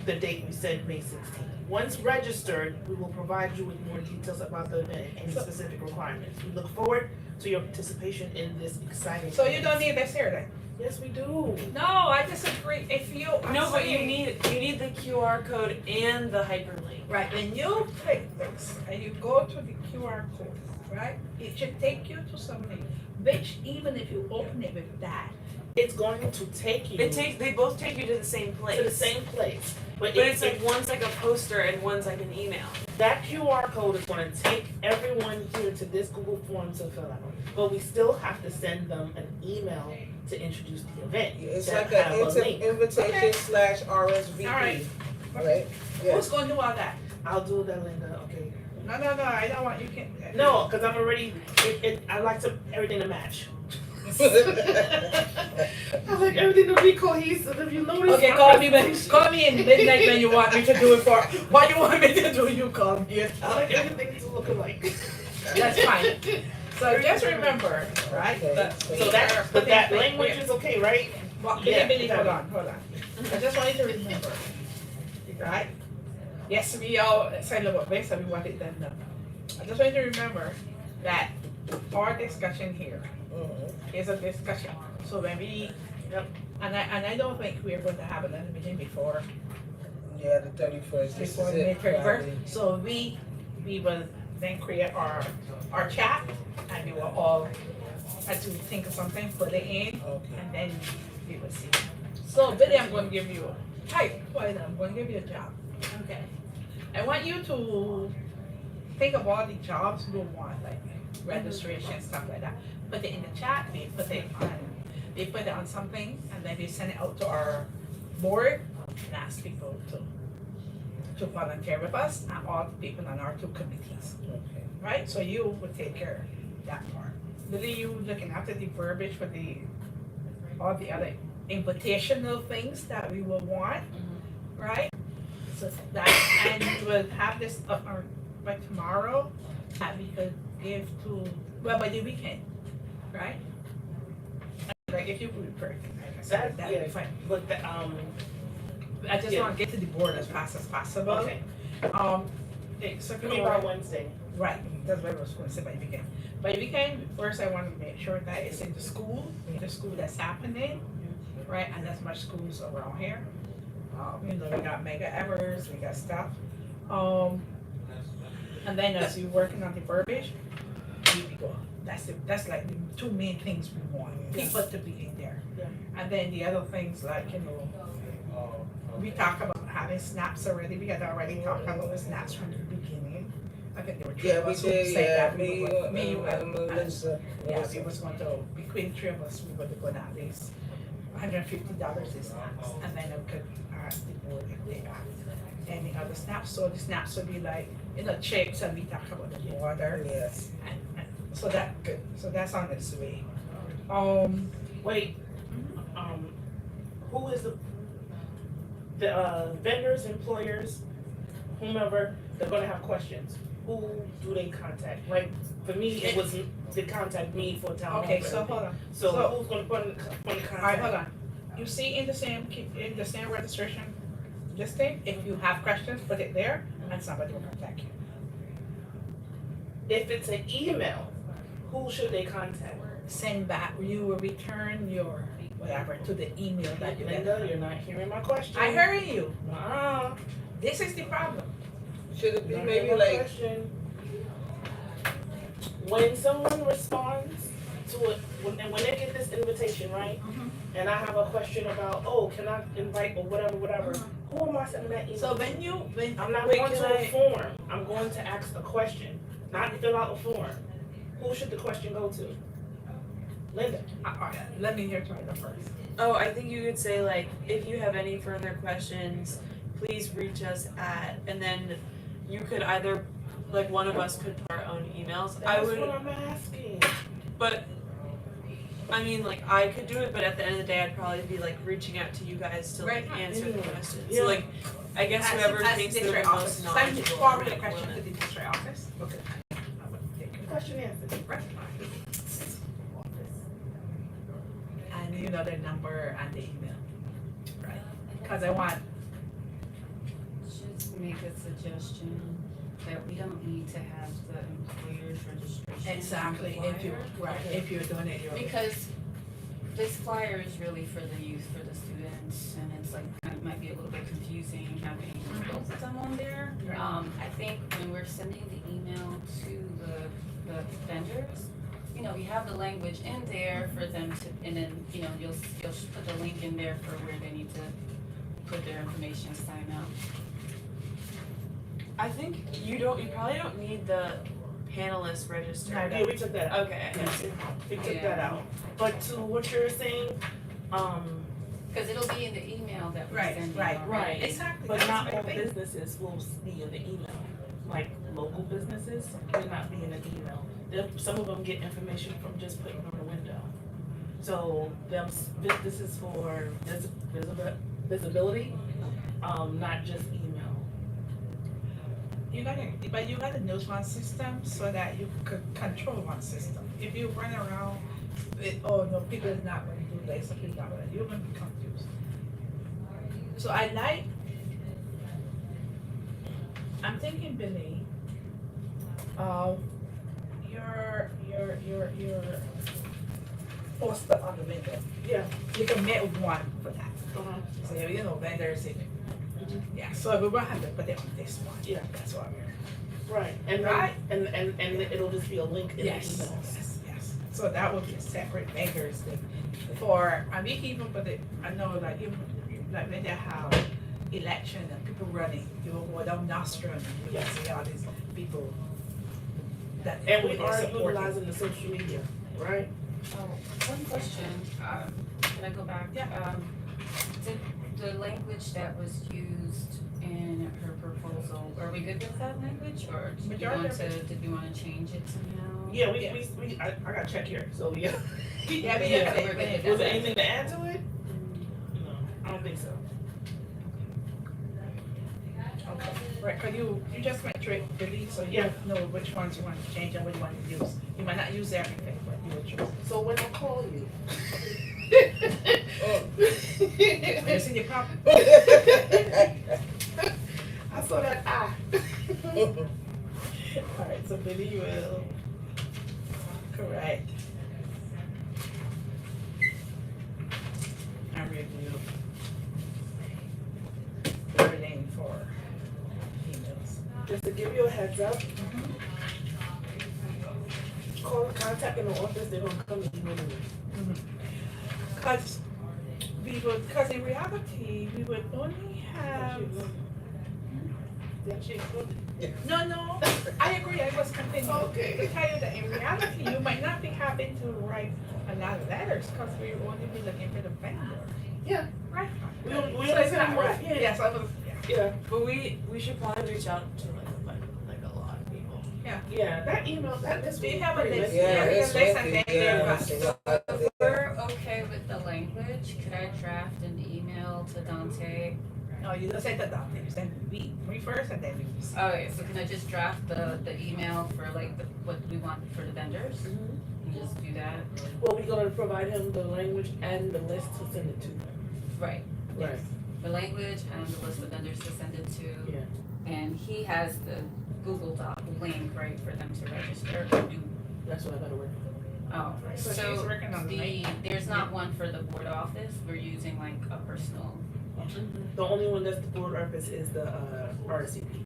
the date we said, May 16th. Once registered, we will provide you with more details about the event and any specific requirements. We look forward to your participation in this exciting. So you don't need this here then? Yes, we do. No, I disagree. If you, I'm No, but you saying- need the QR code and the hyperlink. Right, when you click this and you go to the QR code, right, it should take you to something, which even if you open it with that, It's going to take you They both take you to the same place. to the same place. But But it's like one's like a poster and one's like an email. that QR code is going to take everyone here to this Google form to fill out. But we still have to send them an email to introduce the event. it's that like an have a link. invitation / RSVP, Alright. right? Yeah. who's gonna do all that? I'll do that, Linda, okay. No, I don't want, you can. No, because I'm already, I like everything to match. I like everything to be cohesive, if you notice. Okay, call me in midnight when you want me to do it for, what you want me to do, you call me. I like everything to look alike. That's fine. So just remember, right? Okay. that So we that, are but that putting- language is okay, right? Well, Yeah, Billy, hold okay. on. I just want you to remember, right? Yes, we all said about this and we want it done now. I just want you to remember that our discussion here Mhm. is a discussion. So when we, and I don't think we're going to have another meeting before Yeah, the 31st, this is May it, 31st. probably. So we will then create our chat and we will all have to think of something, put it in, Okay. and then we will see. So Billy, I'm going to give you, I'm going to give you a job. Okay. I want you to think of all the jobs you want, like registration, stuff like that. Put it in the chat, we put it on something, and then we send it out to our board and ask people to to volunteer with us and all the people on our two committees, Okay. right? So you would take care of that part. Lily, you looking after the verbiage for all the other invitational things that we will want, right? So that, and we'll have this up by tomorrow, that we could give to, well, by the weekend, right? Like if you would perfect, like I said, that'd be fine. But the, I just Yeah. wanna get to the board as fast as possible. okay, So give me by Wednesday. right, that's what I was gonna say by weekend. By weekend, first I wanna make sure that it's in the school that's happening, right, and there's much schools around here. We got Mega Evers, we got stuff. And then as you're working on the verbiage, here we go. That's like the two main things we want, people to be in there. Yeah. And then the other things like, we talked about having snaps already, we had already talked about the snaps from the beginning. I think there were three Yeah, of we us who did, said yeah, that. me, you, and Melissa. yeah, we was going to, between the three of us, we were going to at least $150 in snaps. And then we could ask the board if they got any other snaps. So the snaps would be like, chips, and we talk about the water. Yes. And so that good. So that's on its way. Wait, who is the vendors, employers, whomever, they're gonna have questions, who do they contact? Like, for me, it was, they contact me for town hall. Okay, so hold on. So so- who's gonna put in contact? All right, hold on. You see in the same registration listing, if you have questions, put it there, and somebody will contact you. If it's an email, who should they contact? Send back, you will return your whatever to the email that you Linda, get. you're not hearing my question. I heard you. Ah, This is the problem. Should it be not maybe hearing my like, question. When someone responds to it, when they get this invitation, right? Mhm. And I have a question about, oh, can I invite or whatever, who am I sending that email? So to? I'm not wait, going can to I- a form, I'm going to ask a question, not fill out a form. Who should the question go to? Linda. All right, let me hear China first. Oh, I think you could say like, if you have any further questions, please reach us at, and then you could either, like one of us could put our own emails. I That's would, what I'm asking. but, I mean, like I could do it, but at the end of the day, I'd probably be like reaching out to you guys to like Right. answer the questions. Yeah. So like, I guess whoever Ask thinks the they're the district office. most Send knowledgeable. forward the like, question to women. the district office. Okay. I would take it. Question answered. Right. And you know their number and the email, right? Cause I want, Just make a suggestion that we don't need to have the employer's registration. exactly, if you, right, if you're doing it, you're. Because this flyer is really for the youth, for the students, and it's like, it might be a little bit confusing having both of them on there. Right. I think when we're sending the email to the vendors, you have the language in there for them to, and then, you'll put the link in there for where they need to put their information, sign up. I think you probably don't need the panelists registered. No, Yeah, we took that out. Okay. We took Yeah. that out. But to what you're saying, Cause it'll be in the email that we're Right, sending. right, already. right. Exactly. but that's not my all thing. businesses will be in the email. Like local businesses will not be in the email. Some of them get information from just putting it on the window. So this is for visibility, not just email. But you gotta use one system so that you could control one system. If you run around with, oh no, people is not gonna do this, some people not gonna, you're gonna be confused. So I'm thinking, Billy, your poster on the window. Yeah. You can make one for that. Uh-huh. So, vendors, yeah, so we will have to put it on this one. Yeah. That's what we're. Right. And Right. and it'll just be a link in the Yes, email. yes. So that would be a separate vendors thing for, I mean, even for the, I know like even, like when they have election and people running, you will go down Nostrum and you will see all these people that. And we they're are supporting. utilizing the social media, right? One question, can I go back? Yeah. Did the language that was used in her proposal, are we good with that language, or did you want to change it somehow? Yeah, I got check here, so yeah. Yeah, we Yeah, did we're good with Was there that. anything to add to it? No, I don't think so. Okay, right, cause you just went through it, delete, so you Yeah. know which ones you want to change and which one to use. You might not use everything, but you will choose. So when I call you. You see the problem? I saw that eye. Alright, so Billy will correct and review everything for emails. Just to give you a heads up. Call contact in the office, they're gonna come and email me. Cause cause in reality, we would only have, no, I agree, I was continuing Okay. to tell you that in reality, you might not be having to write a lot of letters, cause we only be looking for the vendor. Yeah. Right. We So only it's send not one. right, yes, I was, Yeah, But we should probably reach out to like a lot of people. yeah, that email, this Do you week. have a pretty list? much- Yeah, we it's can list and lengthy, then yeah, they're it's a lot there. We're okay with the language, could I draft an email to Dante? No, you don't say the doctor, you send me first and then you. Okay, so can I just draft the email for like what we want for the vendors? Mhm. And just do that? Well, we're gonna provide him the language and the list to send it to. Right, Right. the language and the list of vendors to send it to. Yeah. And he has the Google Doc link, right, for them to register. That's what I gotta work on. Oh, So she's so working on the there's not one for the board office, we're using like a personal. The only one that's the board office is the RSVP.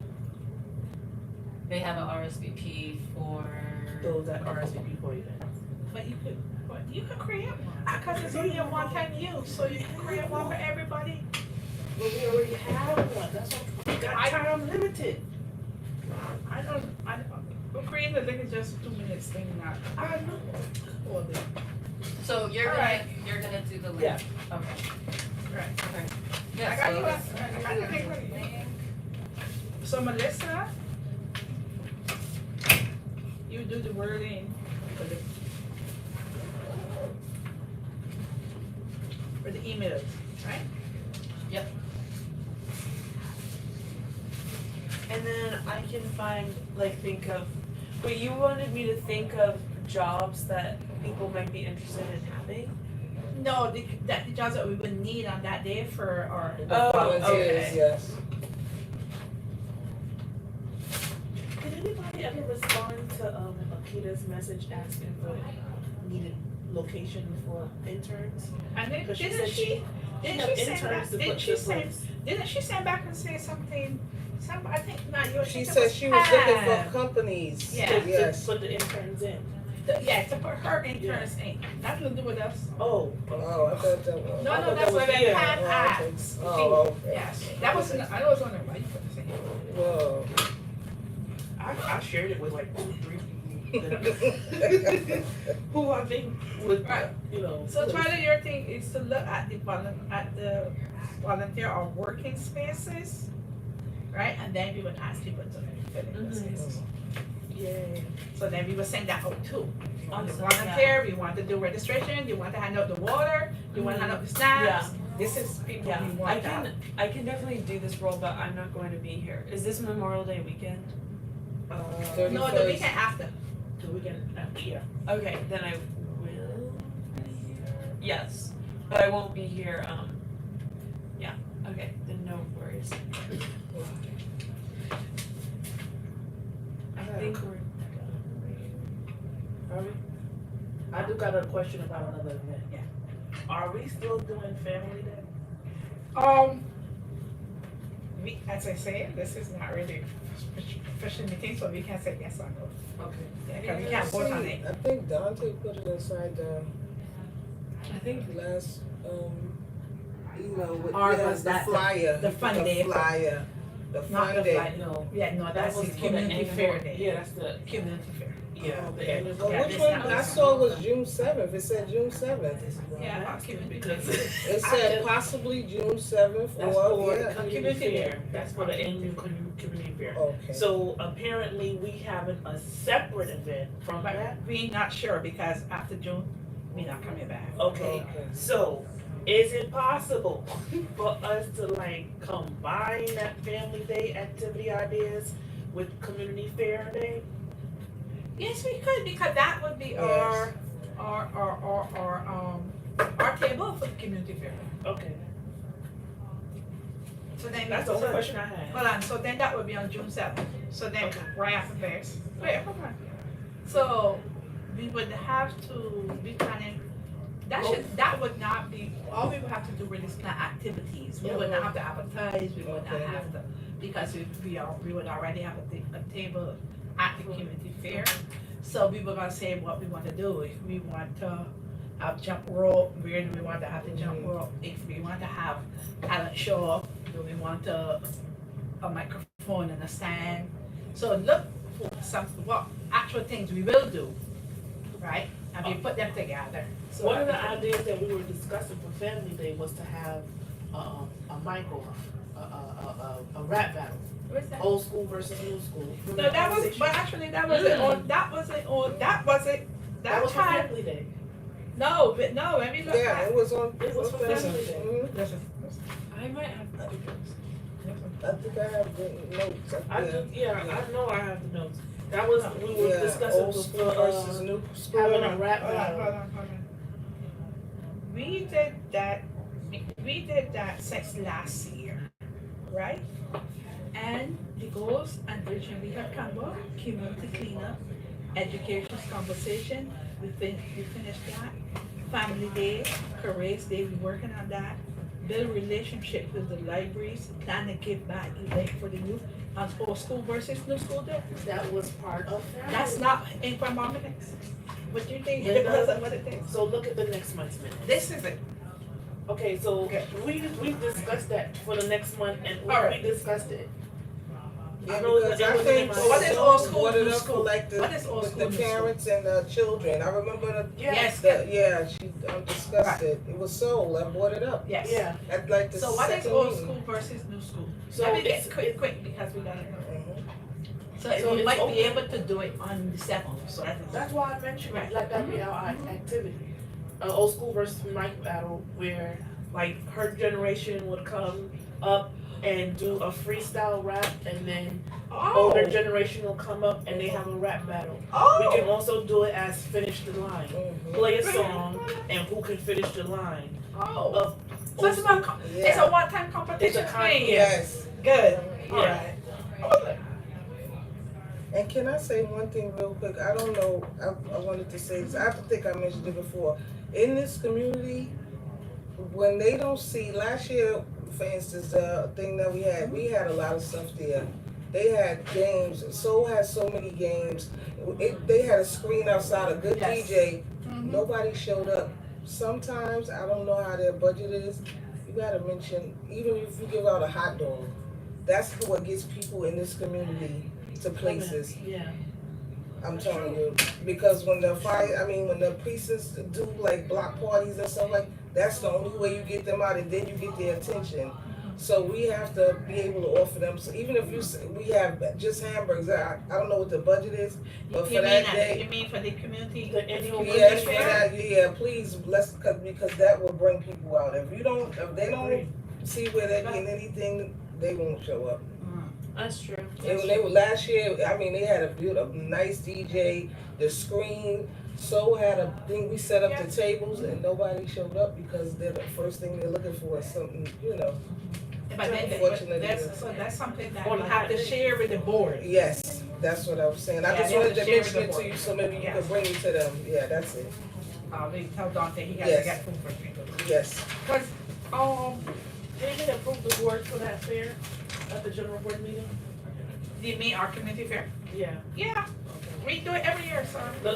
They have a RSVP for. Those that RSVP for events. But you could create one, because it's only a one-time use, so you can create one for everybody. But we already have one, that's what, got time limited. We're creating the link is just 2 minutes thing, not. I know. All day. So you're Alright. gonna do the link? Yeah. Okay. Right. Okay. I Yeah, got so you, let's- I got the link ready. So Melissa, you do the wording for the emails, right? And then I can think of, but you wanted me to think of jobs that people might be interested in having? No, the jobs that we would need on that day for our. Oh, Volunteers, okay. yes. Did anybody ever respond to Akita's message asking for needed location for interns? And then, Because she didn't said she, have interns to put didn't she send back and say something, I think, not you, I She think it said was she was looking Pam. for companies. Yeah. Yes. To put the interns in. Yeah, to put her interns in, nothing to do with us. Oh. Oh, I thought that was. No, I no, thought that's that what was they here. had Oh, asked. Oh, okay. Yes, that was, I know it was on the right, Whoa. I shared it with like 2, 3 people. Who I think would, Right. So would- try to, your thing is to look at the volunteer or working spaces, right? And then we would ask people to fill in the spaces. Yeah. So then we would send that out too. You want to Awesome, volunteer, we want to do registration, you want to hand out the water, you want to hand out the snacks. This is people Yeah, we want out. I can definitely do this role, but I'm not going to be here. Is this Memorial Day weekend? No, the weekend after. The weekend after, yeah. Okay, then I will be here. Yes, but I won't be here, yeah, okay, then no worries. I think we're, Are we? I do got a question about another event. Yeah. Are we still doing Family Day? As I say, this is not really official meeting, so we can't say yes or no. Okay. Yeah, 'cause we can't vote on it. I think Dante put it inside the I think, last, email with, Or yeah, was the that flyer. the fun day? flyer, the Not fun the day. flight. No. Yeah, no, That that's was the for the community annual- fair day. Yeah, that's the, Community fair. Yeah, the Okay. annual. Well, Yeah, which this one, not I this saw was June seventh, it said June seventh. Yeah, That's good community because It said possibly June seventh, that's or, for the yeah, community Community fair. fair. That's for the annual community fair. okay. So apparently we having a separate event from But that. we not sure because after June, we not coming back. Okay, so is it possible for us to like combine that family day activity ideas with community fair day? Yes, we could, because that would be our table for the community fair. Okay, So then. that's the only so- question I had. Hold on, so then that would be on June seventh, so then Okay. right after this. Wait, hold on. So we would have to be planning, that would not be, all we would have to do really is plan activities. We would not have to advertise, we would not Okay. have to, because we would already have a table at the community fair. So we were gonna say what we want to do, if we want to have jump rope, where do we want to have the jump rope? If we want to have talent show, do we want a microphone and a stand? So look for what actual things we will do, right? And we put them together. So One of the that ideas that we were discussing for family day was to have a micro, a rap battle, Where's that? old school versus new school. Remember No, that was, conversation? but actually that wasn't on, that That that was for time, family day. no, but no, let me look Yeah, back. it was on. It was for family day. Mhm. Listen, I might have the pictures. I think I have the notes up I there. do, yeah, I know I have the notes. That was, we were Yeah, discussing old school versus new school. having a rap hold on, battle. hold on. We did that since last year, right? And the goals and vision we have come up, community cleanup, education conversation, we finished that. Family day, careers day, we working on that. Build relationship with the libraries, plan a give back event for the youth, on old school versus new school day. That was part of that. That's not in for minutes. What do you think? Linda? What it is? So look at the next month's minutes. This is it. Okay, so Okay. we discussed that for the next month and All right. we discussed it. Yeah, I know because it I was think in my- What is old school, brought it new up for school? like What is old with school, the new school? parents and the children. I remember Yes, yeah, she discussed it. It was sold. I brought it up yes. Yeah, at like the So what is second old meeting. school versus new school? so Let me it's, get quick because we gotta know. Mhm. So So we it's might be open. able to do it on the seventh, so that's why I mentioned it, Right. like that be our activity. Old school versus mic battle where like her generation would come up and do a freestyle rap and then older generation will come up and they have a rap battle. We can also do it as finish the line. Mhm. Play a song and who can finish the line Oh, of so it's about, it's Yeah. a one-time competition It's a con- thing. Yes. Good, Yeah. alright. And can I say one thing real quick? I don't know, I wanted to say this, I think I mentioned it before. In this community, when they don't see, last year, for instance, the thing that we had a lot of stuff there. They had games, Seoul had so many games. They had a screen outside, a good Yes. DJ. Mhm. Nobody showed up. Sometimes, I don't know how their budget is, you gotta mention, even if you give out a hot dog, that's what gets people in this community to places. Yeah. I'm telling you, because when the when the precincts do like block parties and stuff like, that's the only way you get them out, and then you get their attention. So we have to be able to offer them, so even if we have just hamburgers, I don't know what the budget is, but for that day. You mean for the community? The annual Yes, for fair? that, yeah, please, because that will bring people out. If they don't see where they're getting anything, they won't show up. That's true. And when they were last year, they had a nice DJ, the screen. So had a thing, we set up the tables and nobody showed up because they're the first thing they're looking for is something, But then, Unfortunately, that's something that Or we the have to hot- share with the board. Yes, that's what I was saying. I Yeah, just they wanted have to to share mention with it the to you board. so maybe you Yes. could bring it to them. Yeah, that's it. We tell Dante he has Yes. to get food for people. Yes. Cause, Did they approve the board for that fair at the general board meeting? do you mean our community fair? Yeah. Yeah, we do it every year, sir. The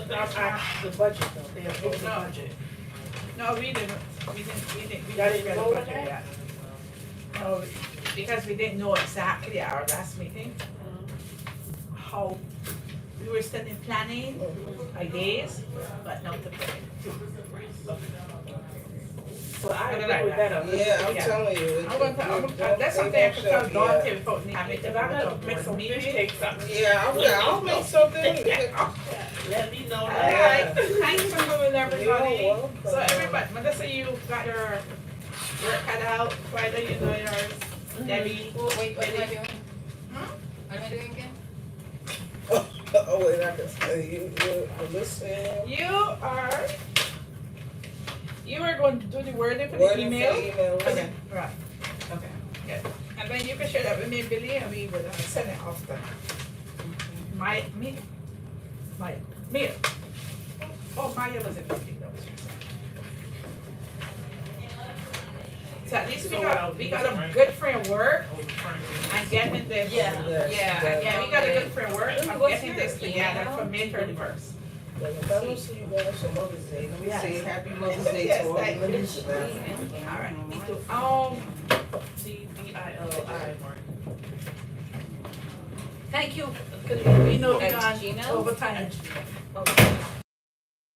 budget though, they approved the No. budget. No, we didn't Y'all didn't get a vote on budget that? yet. No, because we didn't know exactly at our last meeting how we were still in planning, ideas, but not to put. So I agree with that. Yeah, I'm Yeah. telling you. That's something I could tell Dorothy before we have it. If I gotta make some fish cakes, I'll make something. let me know. Alright, thanks for coming everybody. You're welcome. So everybody, Melissa, you got your work cut out, Friday, you know yours, Debbie. Wait, what am I doing? Huh? What am I doing again? Oh, wait, I can say you listen. You are going to do the wording for the Wording for email? email. Okay, right, okay, good. And then you can share that with me, Billy, and we will send it off to Maya. Oh, Maya was in meeting, that was so at least we got a good framework and getting this. Yeah, Yeah, we got a good framework and getting this together for May 31st. If I don't see you guys for Mother's Day, let me say Happy Mother's Day Yes, to all the thank you. ladies. Alright, me too. CDILI, Mark. Thank you, 'cause we know we At got Gmail? overtime.